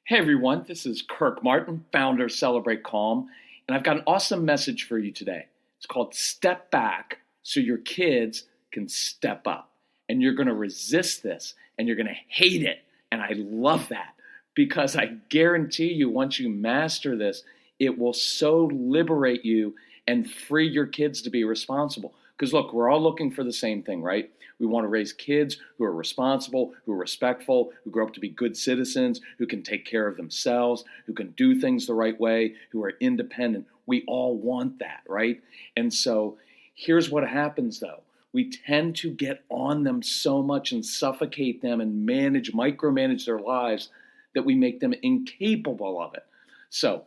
Hey everyone, this is Kirk Martin, founder of Celebrate Calm, and I've got an awesome message for you today. It's called Step Back so your kids can step up. And you're going to resist this and you're going to hate it. And I love that because I guarantee you once you master this, it will so liberate you and free your kids to be responsible. Because look, we're all looking for the same thing, right? We want to raise kids who are responsible, who are respectful, who grow up to be good citizens, who can take care of themselves, who can do things the right way, who are independent. We all want that, right? And so here's what happens though. We tend to get on them so much and suffocate them and micromanage their lives that we make them incapable of it. So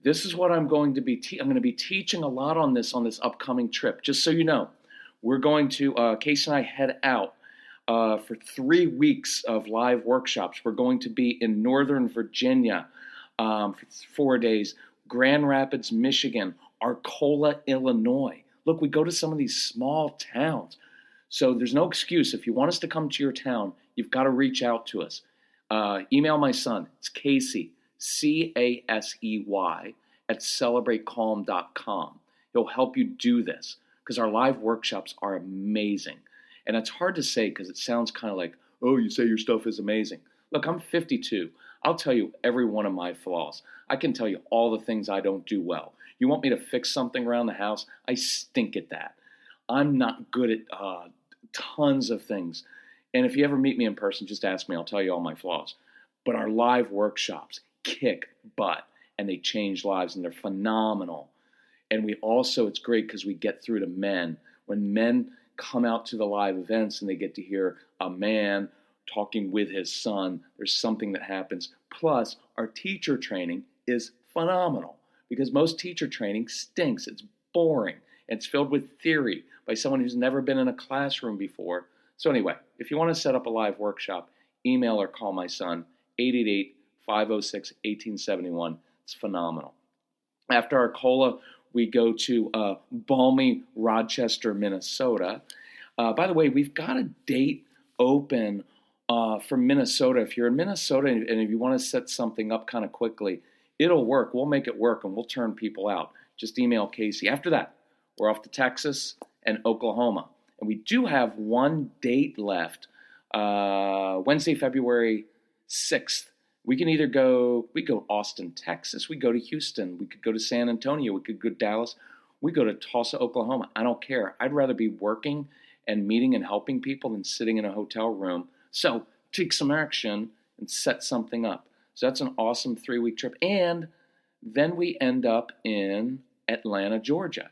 this is what I'm going to be I'm going to be teaching a lot on this upcoming trip. Just so you know, we're going to, Casey and I head out for 3 weeks of live workshops. We're going to be in Northern Virginia for 4 days, Grand Rapids, Michigan, Arcola, Illinois. Look, we go to some of these small towns. So there's no excuse. If you want us to come to your town, you've got to reach out to us. Email my son. It's Casey, Casey, at celebratecalm.com. He'll help you do this because our live workshops are amazing. And it's hard to say because it sounds kind of like, oh, you say your stuff is amazing. Look, I'm 52. I'll tell you every one of my flaws. I can tell you all the things I don't do well. You want me to fix something around the house? I stink at that. I'm not good at tons of things. And if you ever meet me in person, just ask me. I'll tell you all my flaws. But our live workshops kick butt, and they change lives, and they're phenomenal. And we also, it's great because we get through to men. When men come out to the live events and they get to hear a man talking with his son, there's something that happens. Plus, our teacher training is phenomenal because most teacher training stinks. It's boring. It's filled with theory by someone who's never been in a classroom before. So anyway, if you want to set up a live workshop, email or call my son, 888-506-1871. It's phenomenal. After Arcola, we go to balmy Rochester, Minnesota. By the way, we've got a date open for Minnesota. If you're in Minnesota and if you want to set something up kind of quickly, it'll work. We'll make it work and we'll turn people out. Just email Casey. After that, we're off to Texas and Oklahoma. And we do have one date left, Wednesday, February 6th. We can either go Austin, Texas. We go to Houston. We could go to San Antonio. We could go to Dallas. We go to Tulsa, Oklahoma. I don't care. I'd rather be working and meeting and helping people than sitting in a hotel room. So take some action and set something up. So that's an awesome 3-week trip. And then we end up in Atlanta, Georgia,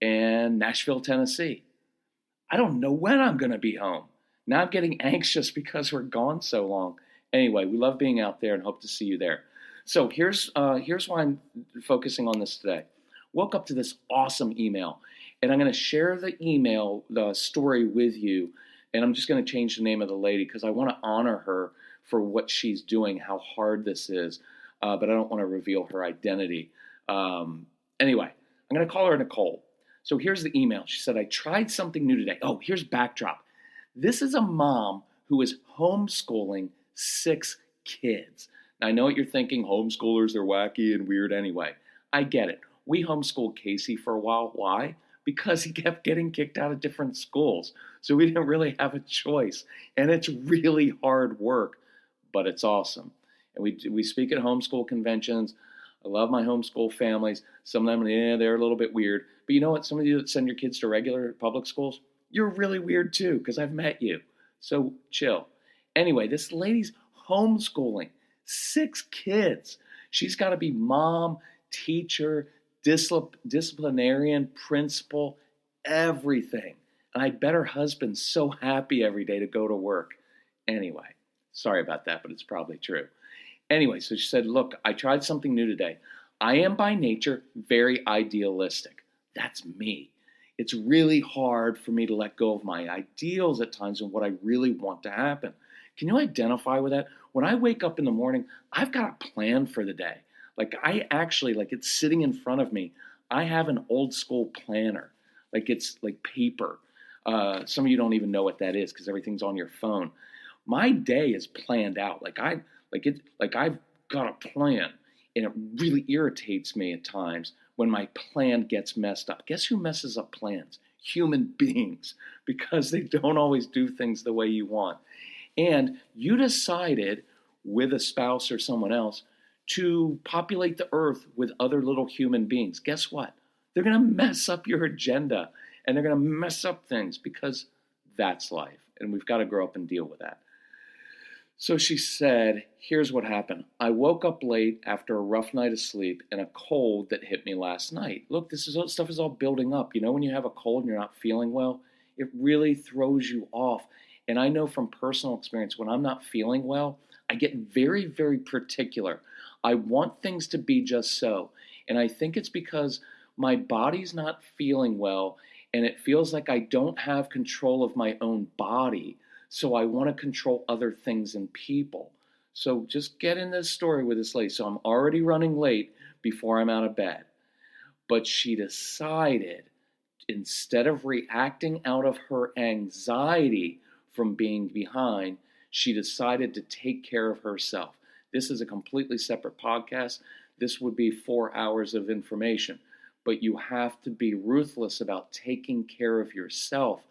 and Nashville, Tennessee. I don't know when I'm going to be home. Now I'm getting anxious because we're gone so long. Anyway, we love being out there and hope to see you there. So here's why I'm focusing on this today. Woke up to this awesome email, and I'm going to share the story with you, and I'm just going to change the name of the lady because I want to honor her for what she's doing, how hard this is, but I don't want to reveal her identity. Anyway, I'm going to call her Nicole. So here's the email. She said, I tried something new today. Oh, here's backdrop. This is a mom who is homeschooling 6 kids. Now, I know what you're thinking. Homeschoolers are wacky and weird anyway. I get it. We homeschooled Casey for a while. Why? Because he kept getting kicked out of different schools. So we didn't really have a choice. And it's really hard work, but it's awesome. And we speak at homeschool conventions. I love my homeschool families. Some of them, they're a little bit weird. But you know what? Some of you that send your kids to regular public schools, you're really weird too, because I've met you. So chill. Anyway, this lady's homeschooling 6 kids. She's got to be mom, teacher, disciplinarian, principal, everything. And I bet her husband's so happy every day to go to work. Anyway, sorry about that, but it's probably true. Anyway, so she said, look, I tried something new today. I am by nature very idealistic. That's me. It's really hard for me to let go of my ideals at times and what I really want to happen. Can you identify with that? When I wake up in the morning, I've got a plan for the day. It's sitting in front of me. I have an old school planner. It's like paper. Some of you don't even know what that is because everything's on your phone. My day is planned out. I've got a plan. And it really irritates me at times when my plan gets messed up. Guess who messes up plans? Human beings, because they don't always do things the way you want. And you decided with a spouse or someone else to populate the earth with other little human beings. Guess what? They're going to mess up your agenda and they're going to mess up things because that's life. And we've got to grow up and deal with that. So she said, here's what happened. I woke up late after a rough night of sleep and a cold that hit me last night. Look, stuff is all building up. You know, when you have a cold and you're not feeling well, it really throws you off. And I know from personal experience, when I'm not feeling well, I get very, very particular. I want things to be just so. And I think it's because my body's not feeling well and it feels like I don't have control of my own body. So I want to control other things and people. So just get in this story with this lady. So I'm already running late before I'm out of bed. But she decided, instead of reacting out of her anxiety from being behind, she decided to take care of herself. This is a completely separate podcast. This would be 4 hours of information. But you have to be ruthless about taking care of yourself.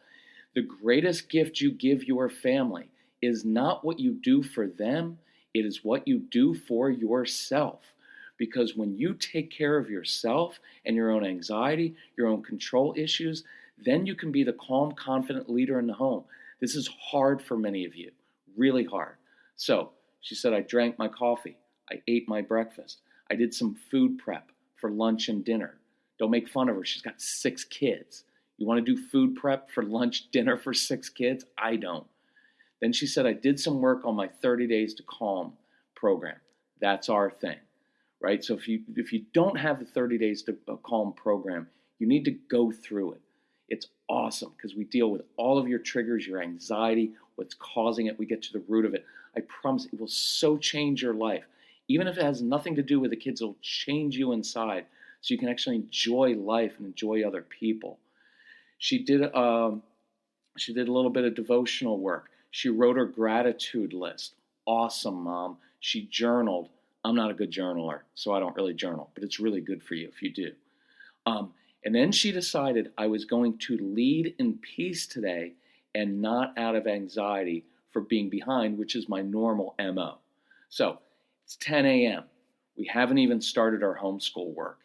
The greatest gift you give your family is not what you do for them, it is what you do for yourself. Because when you take care of yourself and your own anxiety, your own control issues, then you can be the calm, confident leader in the home. This is hard for many of you, really hard. So she said, I drank my coffee. I ate my breakfast. I did some food prep for lunch and dinner. Don't make fun of her. She's got 6 kids. You want to do food prep for lunch, dinner for 6 kids? I don't. Then she said, I did some work on my 30 Days to Calm program. That's our thing, right? So if you don't have the 30 Days to Calm program, you need to go through it. It's awesome because we deal with all of your triggers, your anxiety, what's causing it. We get to the root of it. I promise it will so change your life. Even if it has nothing to do with the kids, it'll change you inside so you can actually enjoy life and enjoy other people. She did a little bit of devotional work. She wrote her gratitude list. Awesome, Mom. She journaled. I'm not a good journaler, so I don't really journal, but it's really good for you if you do. And then she decided I was going to lead in peace today and not out of anxiety for being behind, which is my normal MO. So it's 10 a.m. We haven't even started our homeschool work.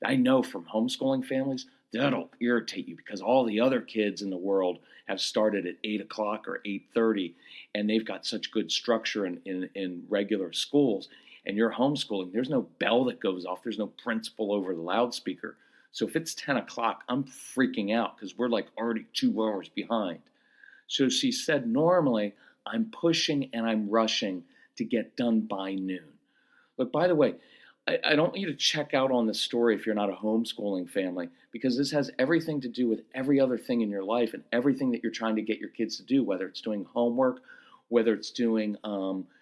I know from homeschooling families, that'll irritate you because all the other kids in the world have started at 8 o'clock or 8:30, and they've got such good structure in regular schools. And you're homeschooling, there's no bell that goes off. There's no principal over the loudspeaker. So if it's 10 o'clock, I'm freaking out because we're like already 2 hours behind. So she said, normally I'm pushing and I'm rushing to get done by noon. Look, by the way, I don't want you to check out on this story if you're not a homeschooling family, because this has everything to do with every other thing in your life and everything that you're trying to get your kids to do, whether it's doing homework, whether it's doing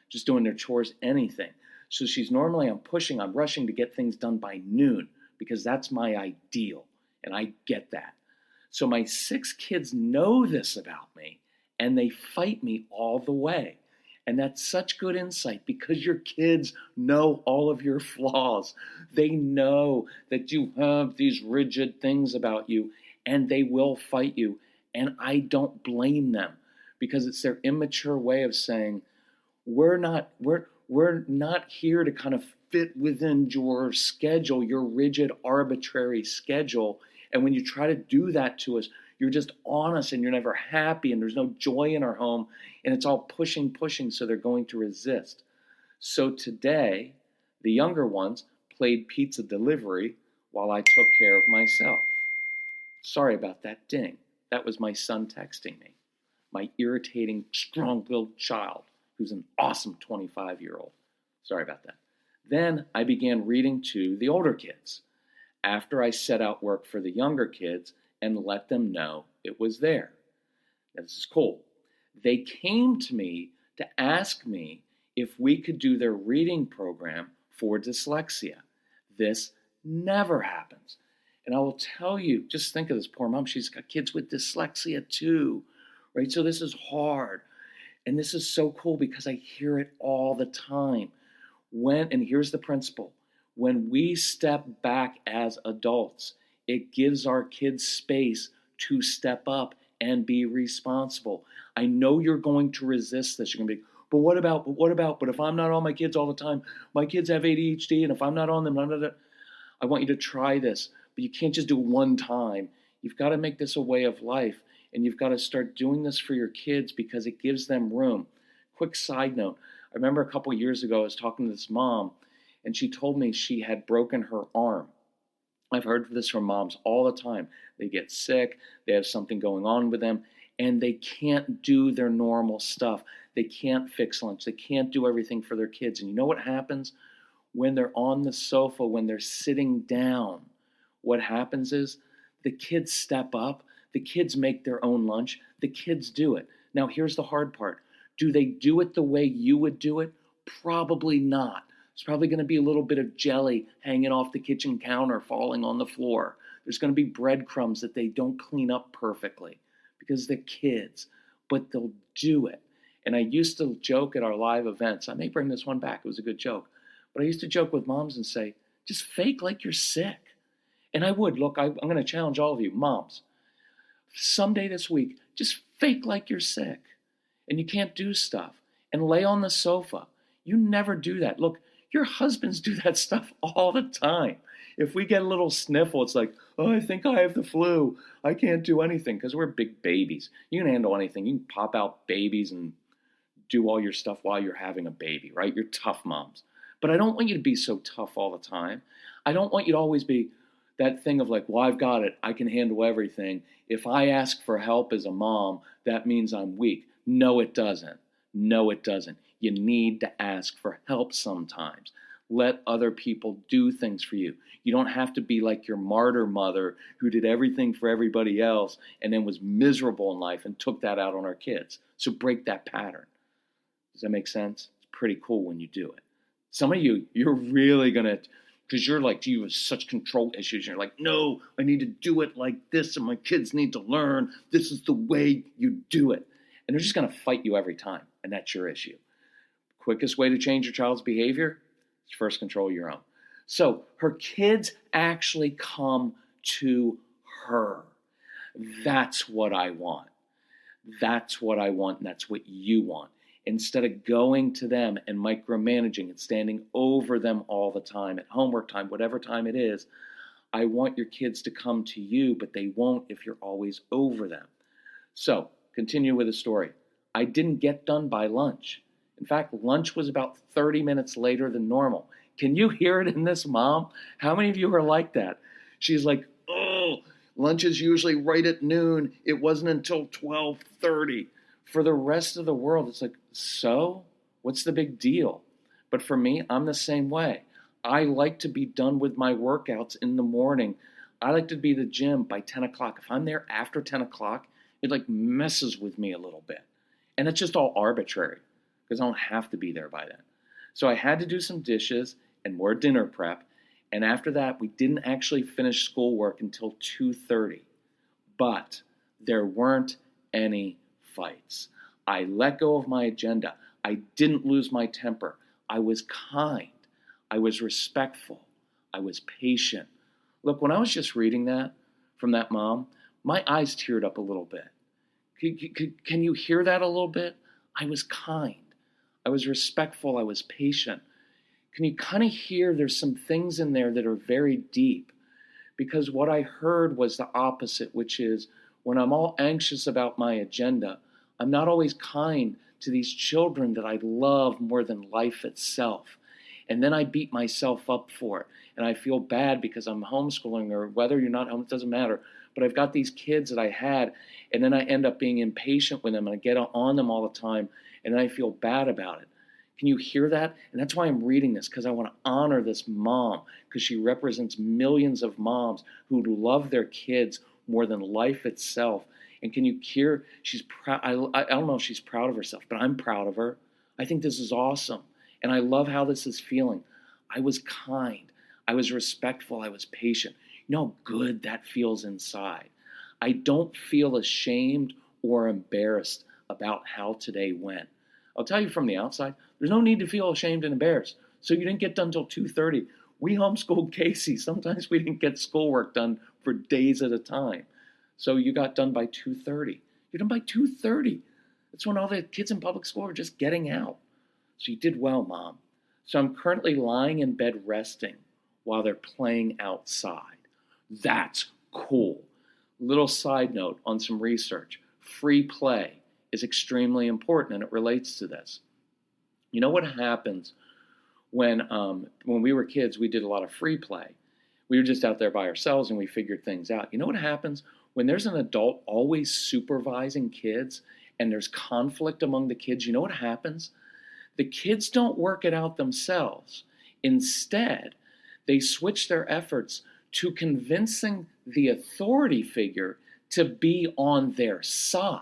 just doing their chores, anything. So she's normally, I'm pushing, I'm rushing to get things done by noon because that's my ideal, and I get that. So my 6 kids know this about me, and they fight me all the way. And that's such good insight because your kids know all of your flaws. They know that you have these rigid things about you and they will fight you. And I don't blame them because it's their immature way of saying, we're not here to kind of fit within your schedule, your rigid, arbitrary schedule. And when you try to do that to us, you're just on us and you're never happy and there's no joy in our home and it's all pushing, so they're going to resist. So today, the younger ones played pizza delivery while I took care of myself. Sorry about that ding. That was my son texting me. My irritating, strong-willed child who's an awesome 25-year-old. Sorry about that. Then I began reading to the older kids after I set out work for the younger kids and let them know it was there. Now, this is cool. They came to me to ask me if we could do their reading program for dyslexia. This never happens. And I will tell you, just think of this poor mom. She's got kids with dyslexia too, right? So this is hard. And this is so cool because I hear it all the time. And here's the principle, when we step back as adults, it gives our kids space to step up and be responsible. I know you're going to resist this. You're going to be, but if I'm not on my kids all the time, my kids have ADHD, and if I'm not on them, none of that. I want you to try this, but you can't just do it one time. You've got to make this a way of life, and you've got to start doing this for your kids because it gives them room. Quick side note, I remember a couple of years ago, I was talking to this mom, and she told me she had broken her arm. I've heard this from moms all the time. They get sick, they have something going on with them, and they can't do their normal stuff. They can't fix lunch. They can't do everything for their kids. And you know what happens? When they're on the sofa, when they're sitting down, what happens is the kids step up, the kids make their own lunch, the kids do it. Now, here's the hard part. Do they do it the way you would do it? Probably not. There's probably going to be a little bit of jelly hanging off the kitchen counter, falling on the floor. There's going to be breadcrumbs that they don't clean up perfectly because they're kids, but they'll do it. And I used to joke at our live events. I may bring this one back. It was a good joke. But I used to joke with moms and say, just fake like you're sick. And I would. Look, I'm going to challenge all of you, moms. Someday this week, just fake like you're sick and you can't do stuff and lay on the sofa. You never do that. Look, your husbands do that stuff all the time. If we get a little sniffle, it's like, oh, I think I have the flu. I can't do anything because we're big babies. You can handle anything. You can pop out babies and do all your stuff while you're having a baby, right? You're tough moms. But I don't want you to be so tough all the time. I don't want you to always be that thing of like, well, I've got it. I can handle everything. If I ask for help as a mom, that means I'm weak. No, it doesn't. No, it doesn't. You need to ask for help sometimes. Let other people do things for you. You don't have to be like your martyr mother who did everything for everybody else and then was miserable in life and took that out on our kids. So break that pattern. Does that make sense? It's pretty cool when you do it. Some of you, you're really going to, because you're like, you have such control issues. You're like, no, I need to do it like this, and my kids need to learn. This is the way you do it. And they're just going to fight you every time, and that's your issue. Quickest way to change your child's behavior is first control your own. So her kids actually come to her. That's what I want. That's what I want, and that's what you want. Instead of going to them and micromanaging and standing over them all the time, at homework time, whatever time it is, I want your kids to come to you, but they won't if you're always over them. So, continue with the story. I didn't get done by lunch. In fact, lunch was about 30 minutes later than normal. Can you hear it in this, Mom? How many of you are like that? She's like, oh, lunch is usually right at noon. It wasn't until 12:30. For the rest of the world, it's like, so? What's the big deal? But for me, I'm the same way. I like to be done with my workouts in the morning. I like to be at the gym by 10 o'clock. If I'm there after 10 o'clock, it like messes with me a little bit. And it's just all arbitrary because I don't have to be there by then. So I had to do some dishes and more dinner prep. And after that, we didn't actually finish schoolwork until 2:30. But there weren't any fights. I let go of my agenda. I didn't lose my temper. I was kind. I was respectful. I was patient. Look, when I was just reading that from that mom, my eyes teared up a little bit. Can you hear that a little bit? I was kind. I was respectful. I was patient. Can you kind of hear there's some things in there that are very deep? Because what I heard was the opposite, which is when I'm all anxious about my agenda, I'm not always kind to these children that I love more than life itself. And then I beat myself up for it. And I feel bad because I'm homeschooling, or whether you're not home, it doesn't matter. But I've got these kids that I had, and then I end up being impatient with them, and I get on them all the time, and then I feel bad about it. Can you hear that? And that's why I'm reading this, because I want to honor this mom, because she represents millions of moms who love their kids more than life itself. And can you hear she's proud? I don't know if she's proud of herself, but I'm proud of her. I think this is awesome. And I love how this is feeling. I was kind. I was respectful. I was patient. You know how good that feels inside. I don't feel ashamed or embarrassed about how today went. I'll tell you from the outside, there's no need to feel ashamed and embarrassed. So you didn't get done till 2:30. We homeschooled Casey. Sometimes we didn't get schoolwork done for days at a time. So you got done by 2:30. You're done by 2:30. That's when all the kids in public school are just getting out. So you did well, Mom. So I'm currently lying in bed resting while they're playing outside. That's cool. Little side note on some research. Free play is extremely important, and it relates to this. You know what happens when we were kids, we did a lot of free play. We were just out there by ourselves and we figured things out. You know what happens when there's an adult always supervising kids and there's conflict among the kids? You know what happens? The kids don't work it out themselves. Instead, they switch their efforts to convincing the authority figure to be on their side.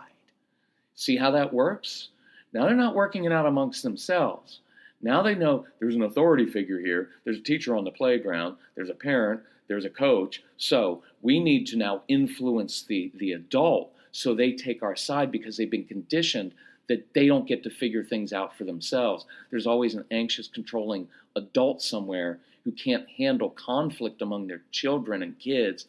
See how that works? Now they're not working it out amongst themselves. Now they know there's an authority figure here, there's a teacher on the playground, there's a parent, there's a coach, so we need to now influence the adult so they take our side because they've been conditioned that they don't get to figure things out for themselves. There's always an anxious, controlling adult somewhere who can't handle conflict among their children and kids,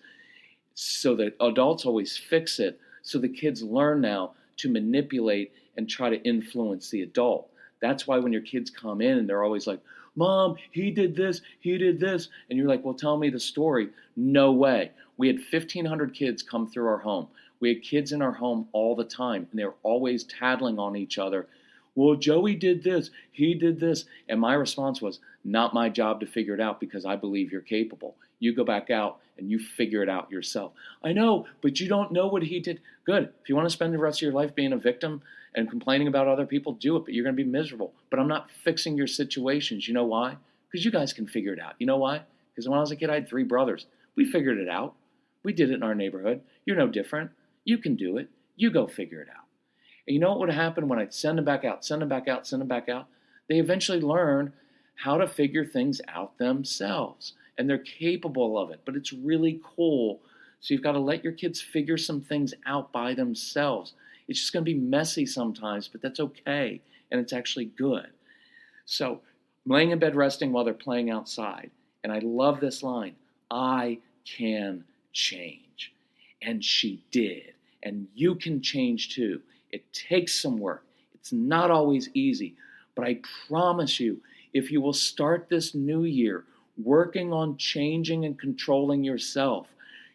so that adults always fix it, so the kids learn now to manipulate and try to influence the adult. That's why when your kids come in and they're always like, Mom, he did this, and you're like, well, tell me the story. No way. We had 1,500 kids come through our home. We had kids in our home all the time, and they were always tattling on each other. Well, Joey did this, he did this. And my response was, not my job to figure it out because I believe you're capable. You go back out and you figure it out yourself. I know, but you don't know what he did. Good. If you want to spend the rest of your life being a victim and complaining about other people, do it, but you're going to be miserable. But I'm not fixing your situations. You know why? Because you guys can figure it out. You know why? Because when I was a kid, I had 3 brothers. We figured it out. We did it in our neighborhood. You're no different. You can do it. You go figure it out. And you know what would happen when I'd send them back out? They eventually learn how to figure things out themselves. And they're capable of it. But it's really cool. So you've got to let your kids figure some things out by themselves. It's just going to be messy sometimes, but that's okay. And it's actually good. So I'm laying in bed resting while they're playing outside. And I love this line. I can change. And she did. And you can change too. It takes some work. It's not always easy. But I promise you, if you will start this new year working on changing and controlling yourself,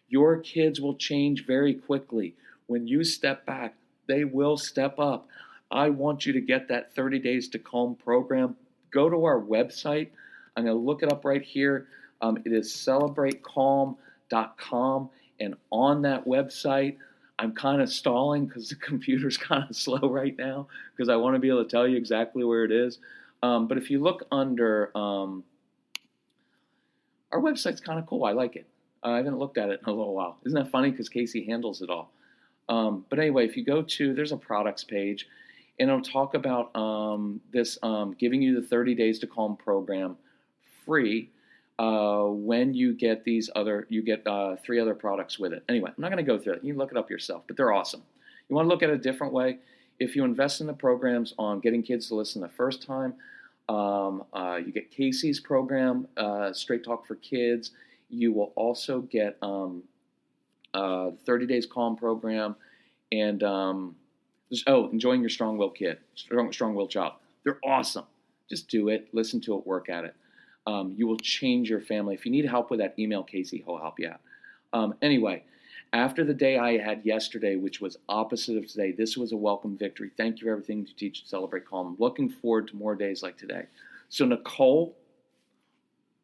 your kids will change very quickly. When you step back, they will step up. I want you to get that 30 Days to Calm program. Go to our website. I'm going to look it up right here. It is celebratecalm.com. And on that website, I'm kind of stalling because the computer's kind of slow right now because I want to be able to tell you exactly where it is. But if you look under, our website's kind of cool. I like it. I haven't looked at it in a little while. Isn't that funny? Because Casey handles it all. But anyway, if you go to, there's a products page, and it'll talk about this giving you the 30 Days to Calm program free when you get these other, you get 3 other products with it. Anyway, I'm not going to go through it. You can look it up yourself, but they're awesome. You want to look at it a different way? If you invest in the programs on getting kids to listen the first time, you get Casey's program, Straight Talk for Kids. You will also get 30 Days Calm program, and Enjoying Your Strong-Willed Kid, Strong-Willed Child. They're awesome. Just do it, listen to it, work at it. You will change your family. If you need help with that, email Casey. He'll help you out. Anyway, after the day I had yesterday, which was opposite of today, this was a welcome victory. Thank you for everything to teach and celebrate calm. Looking forward to more days like today. So Nicole,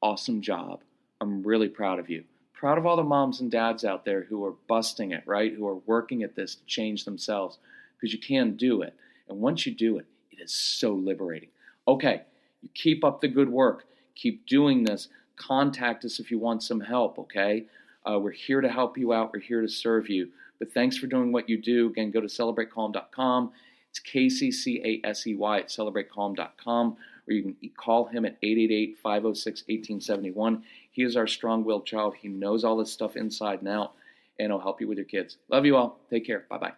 awesome job. I'm really proud of you. Proud of all the moms and dads out there who are busting it, right? Who are working at this to change themselves, because you can do it. And once you do it, it is so liberating. Okay, you keep up the good work. Keep doing this. Contact us if you want some help, okay? We're here to help you out. We're here to serve you. But thanks for doing what you do. Again, go to celebratecalm.com. It's Casey, C-A-S-E-Y, at celebratecalm.com. Or you can call him at 888-506-1871. He is our strong-willed child. He knows all this stuff inside and out, and he'll help you with your kids. Love you all. Take care. Bye-bye.